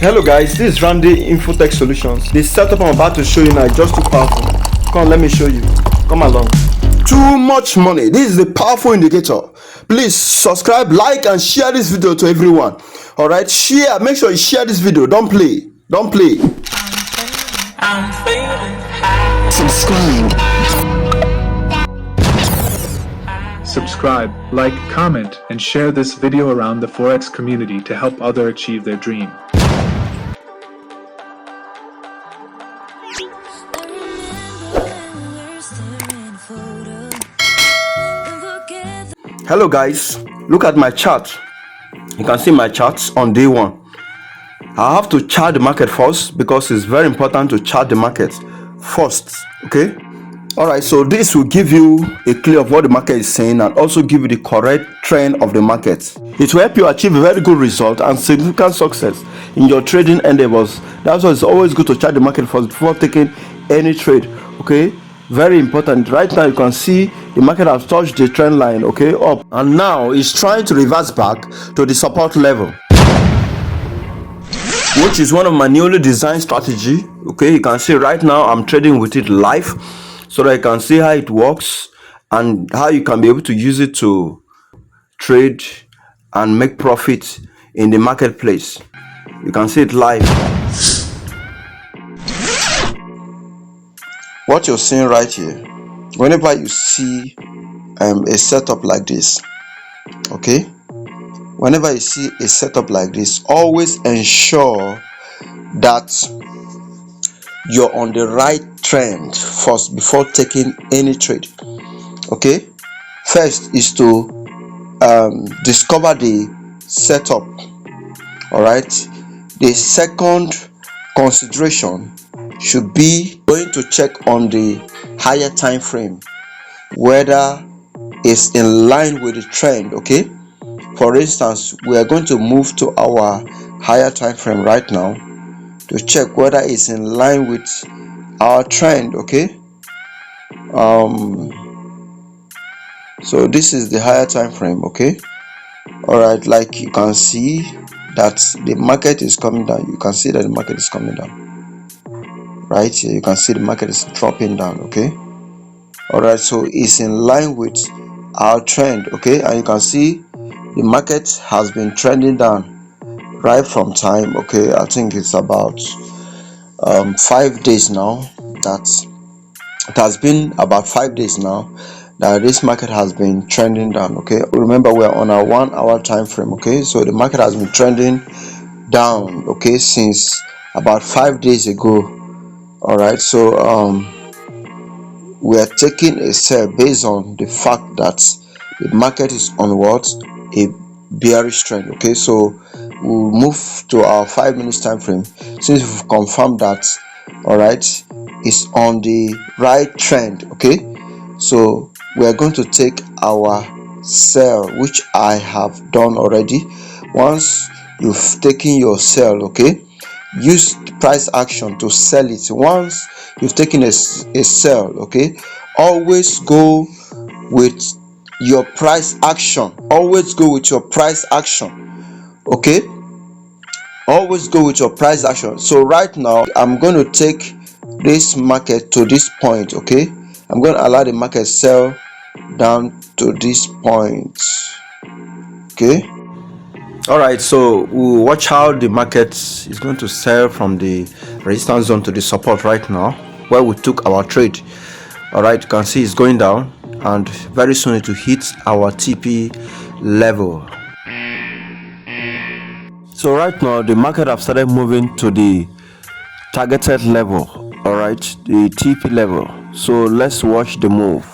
Hello guys, this is Randy Infotech Solutions. The setup I'm about to show you now is just too powerful. Come on, let me show you. Come along. Too much money. This is the powerful indicator. Please subscribe, like and share this video to everyone. Alright, share. Make sure you share this video. Don't play. Subscribe, like, comment, and share this video around the Forex community to help others achieve their dream. Hello guys, look at my chart. You can see my charts on day one. I have to chart the market first because it's very important to chart the market first. Okay. Alright, so this will give you a clue of what the market is saying and also give you the correct trend of the market. It will help you achieve a very good result and significant success in your trading endeavors. That's why it's always good to chart the market first before taking any trade. Okay, very important. Right now you can see the market has touched the trend line, okay, up, and now it's trying to reverse back to the support level, which is one of my newly designed strategy. Okay, you can see right now I'm trading with it live, so that you can see how it works and how you can be able to use it to trade and make profit in the marketplace. You can see it live. What you're seeing right here, whenever you see a setup like this, okay, whenever you see a setup like this, always ensure that you're on the right trend first before taking any trade. Okay, first is to discover the setup. All right, the second consideration should be going to check on the higher time frame whether it's in line with the trend. Okay, for instance, we are going to move to our higher time frame right now to check whether it's in line with our trend. Okay, so this is the higher time frame. Okay, all right, like you can see that the market is coming down. You can see that the market is coming down right here. You can see the market is dropping down. Okay, all right, so it's in line with our trend. Okay, and you can see the market has been trending down right from time. Okay, I think it's about 5 days now. That it has been about 5 days now that this market has been trending down. Okay, remember we're on our 1 hour time frame. Okay, so the market has been trending down, okay, since about 5 days ago. All right, so we are taking a sell based on the fact that the market is on what, a bearish trend. Okay, so we'll move to our 5 minutes time frame since we've confirmed that. All right, it's on the right trend. Okay, so we are going to take our sell, which I have done already. Once you've taken your sell, okay, use the price action to sell it. Once you've taken a sell, okay, always go with your price action. Always go with your price action. Okay, always go with your price action. So right now I'm going to take this market to this point. Okay, I'm going to allow the market sell down to this point. Okay, all right, so we'll watch how the market is going to sell from the resistance zone to the support right now where we took our trade. All right, you can see it's going down and very soon it will hit our TP level. So right now the market have started moving to the targeted level. All right, the TP level. So let's watch the move.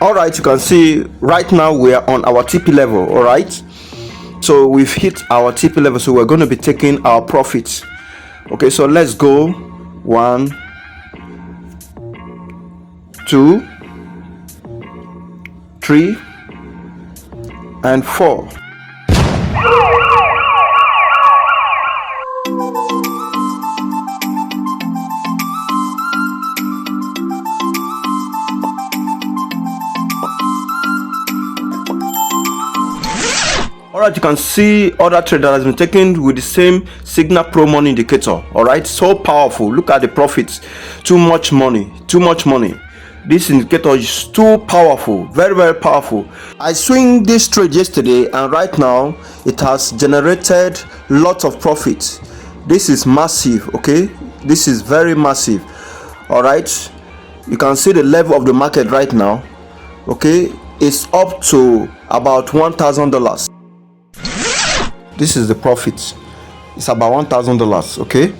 All right, you can see right now we are on our TP level. All right, so we've hit our TP level, so we're going to be taking our profits. Okay, so let's go. 1, 2, 3 and 4. Alright, you can see other trade that has been taken with the same signal pro money indicator. Alright, so powerful. Look at the profits. Too much money. This indicator is too powerful, very powerful. I swing this trade yesterday, and right now it has generated lots of profits. This is massive. Okay, this is very massive. All right, you can see the level of the market right now. Okay, it's up to about $1,000. This is the profit. It's about $1,000. Okay,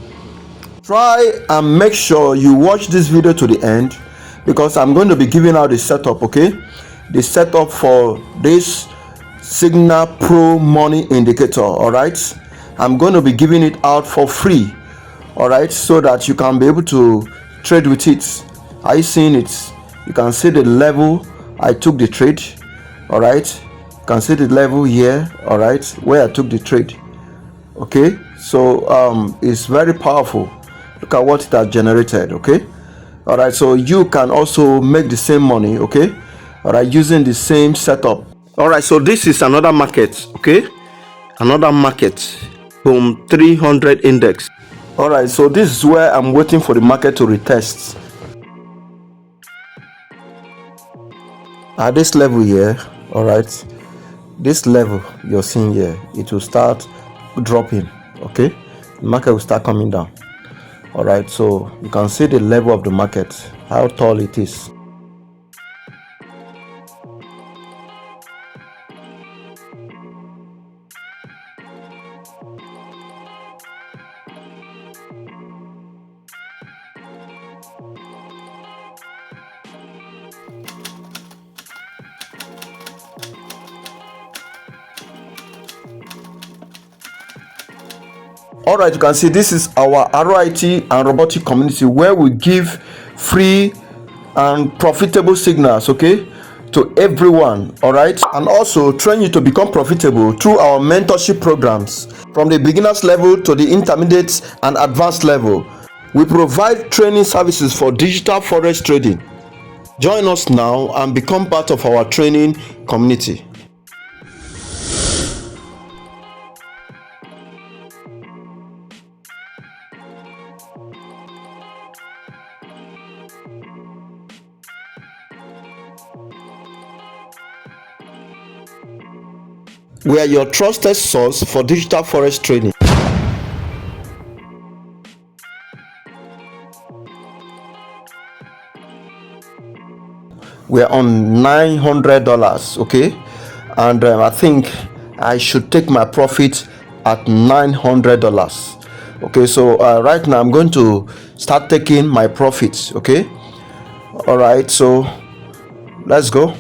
try and make sure you watch this video to the end, because I'm going to be giving out the setup. Okay, the setup for this signal pro money indicator. All right, I'm going to be giving it out for free. All right, so that you can be able to trade with it. Are you seeing it? You can see the level I took the trade. All right, you can see the level here. All right, where I took the trade. Okay, so it's very powerful. Look at what it has generated. Okay, all right, so you can also make the same money. Okay, all right, using the same setup. All right, so this is another market. Okay, another market. Boom, 300 index. All right, so this is where I'm waiting for the market to retest. At this level here, all right, this level you're seeing here, it will start dropping. Okay, the market will start coming down. All right, so you can see the level of the market, how tall it is. All right, you can see this is our RIT and robotic community, where we give free and profitable signals, okay, to everyone. All right, and also train you to become profitable through our mentorship programs from the beginners level to the intermediate and advanced level. We provide training services for digital forex trading. Join us now and become part of our training community. We are your trusted source for digital forex trading. We are on $900, okay, and I think I should take my profit at $900. Okay, so right now I'm going to start taking my profits. Okay, all right, so let's go.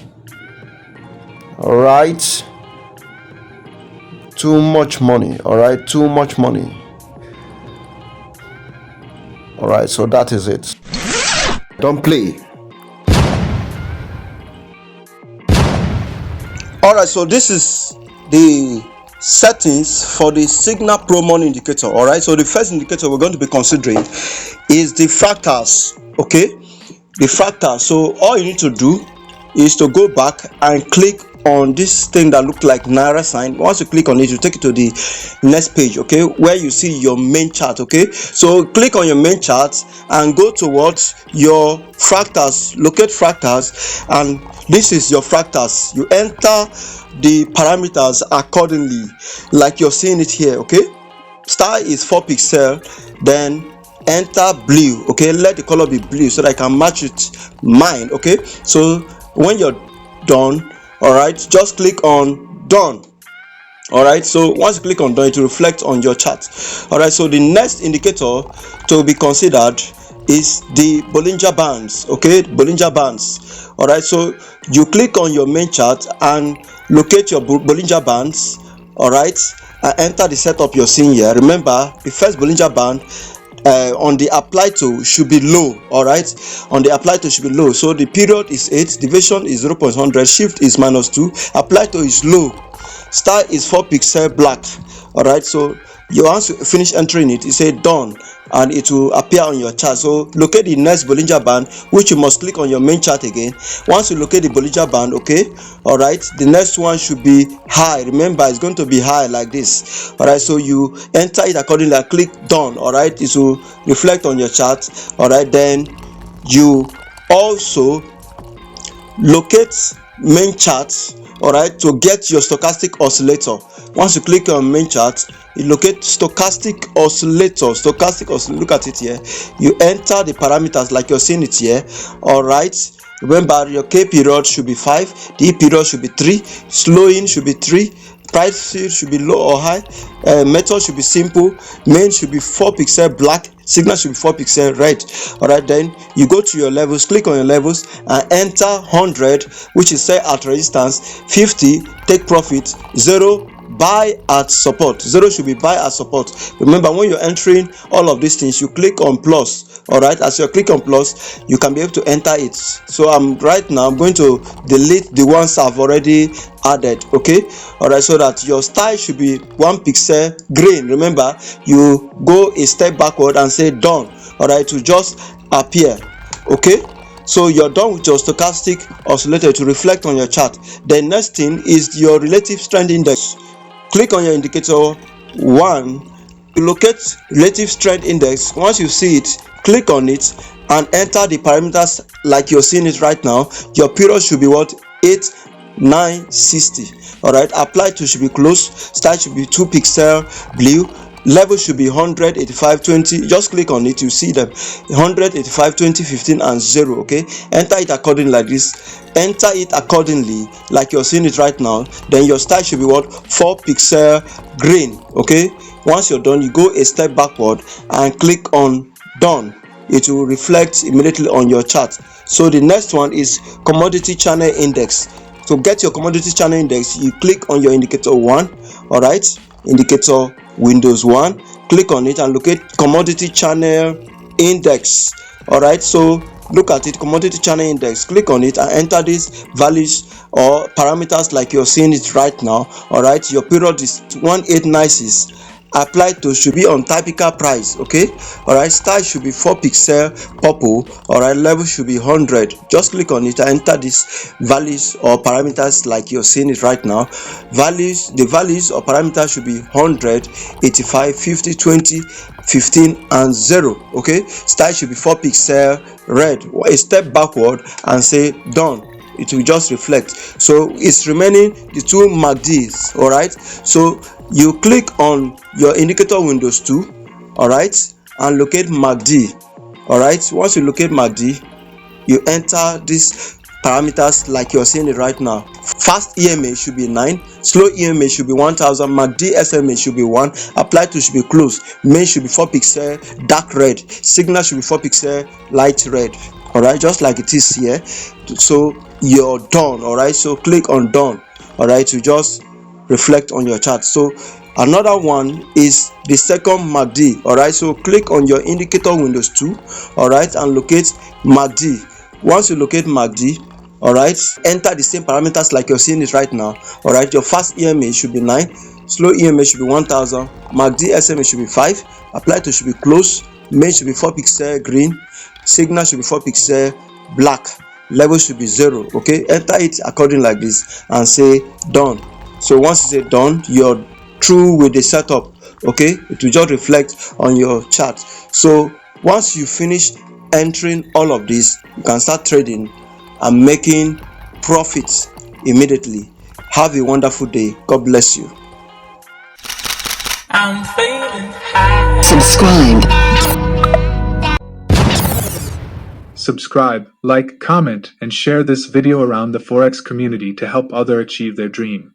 All right, too much money. All right, too much money. All right, so that is it. Don't play. All right, so this is the settings for the signal pro money indicator. All right, so the first indicator we're going to be considering is the fractals. Okay, the fractal. So all you need to do is to go back and click on this thing that look like Naira sign. Once you click on it, you take it to the next page, okay, where you see your main chart. Okay, so click on your main chart and go towards your fractals, locate fractals, and this is your fractals. You enter the parameters accordingly, like you're seeing it here. Okay, star is 4 pixel, then enter blue. Okay, let the color be blue so that I can match it mine. Okay, so when you're done, all right, just click on done. All right, so once you click on done, it will reflect on your chart. All right, so the next indicator to be considered is the Bollinger Bands. Okay, Bollinger Bands. All right, so you click on your main chart and locate your Bollinger Bands. All right, and enter the setup you're seeing here. Remember, the first Bollinger Band on the apply to should be low. All right, on the apply to should be low. So the period is 8, deviation is 0.100, shift is -2, apply to is low. Star is 4 pixel black. All right, so you once you finish entering it, you say done, and it will appear on your chart. So locate the next Bollinger Band, which you must click on your main chart again. Once you locate the Bollinger Band, okay, all right, the next one should be high. Remember, it's going to be high like this. All right, so you enter it accordingly and click done. All right, it will reflect on your chart. All right, then you also locate main chart, all right, to get your stochastic oscillator. Once you click on main chart, you locate stochastic oscillator. Look at it here. You enter the parameters like you're seeing it here. All right, remember your K period should be 5, the E period should be 3, slowing should be 3, price field should be low or high, method should be simple, main should be 4 pixel black, signal should be 4 pixel red. All right, then you go to your levels, click on your levels and enter 100, which is set at resistance, 50 take profit, 0 buy at support. 0 should be buy at support. Remember, when you're entering all of these things, you click on plus. All right, as you click on plus, you can be able to enter it. So I'm going to delete the ones I've already added. Okay, all right, so that your style should be 1 pixel green. Remember, you go a step backward and say done. All right, to just appear. Okay, so you're done with your stochastic oscillator to reflect on your chart. The next thing is your relative strength index. Click on your indicator 1, locate relative strength index. Once you see it, click on it and enter the parameters like you're seeing it right now. Your period should be what? 8, 9, 60. All right, apply to should be close, style should be 2 pixel blue, level should be 100, 85, 20. Just click on it, you see them 100, 85, 20, 15 and 0. Okay, enter it accordingly like this. Enter it accordingly like you're seeing it right now. Then your style should be what? 4 pixel green. Okay, once you're done, you go a step backward and click on done. It will reflect immediately on your chart. So the next one is commodity channel index. To get your commodity channel index, you click on your indicator 1. All right, indicator Windows 1, click on it and locate commodity channel index. All right, so look at it, commodity channel index, click on it and enter these values or parameters like you're seeing it right now. All right, your period is 1896. Apply to should be on typical price. Okay, all right, style should be 4 pixel purple. All right, level should be 100. Just click on it and enter these values or parameters like you're seeing it right now. The values or parameters should be 100, 85, 50, 20, 15 and 0. Okay, style should be 4 pixel red. A step backward and say done. It will just reflect. So it's remaining the two MACDs. All right, so you click on your indicator Windows 2, all right, and locate MACD. All right, once you locate MACD, you enter these parameters like you're seeing it right now. Fast EMA should be 9, slow EMA should be 1000, MACD SMA should be 1, apply to should be close, main should be 4 pixel dark red, signal should be 4 pixel light red. All right, just like it is here. So you're done. All right, so click on done. All right, to just reflect on your chart. So another one is the second MACD. All right, so click on your indicator Windows 2, all right, and locate MACD. Once you locate MACD, all right, enter the same parameters like you're seeing it right now. All right, your fast EMA should be 9, slow EMA should be 1000, MACD SMA should be 5, apply to should be close, main should be 4 pixel green, signal should be 4 pixel black, level should be 0. Okay, enter it according like this and say done. So once you say done, you're through with the setup. Okay, it will just reflect on your chart. So once you finish entering all of this, you can start trading and making profits immediately. Have a wonderful day. God bless you. I'm feeling high. Subscribe, like, comment, and share this video around the Forex community to help others achieve their dream.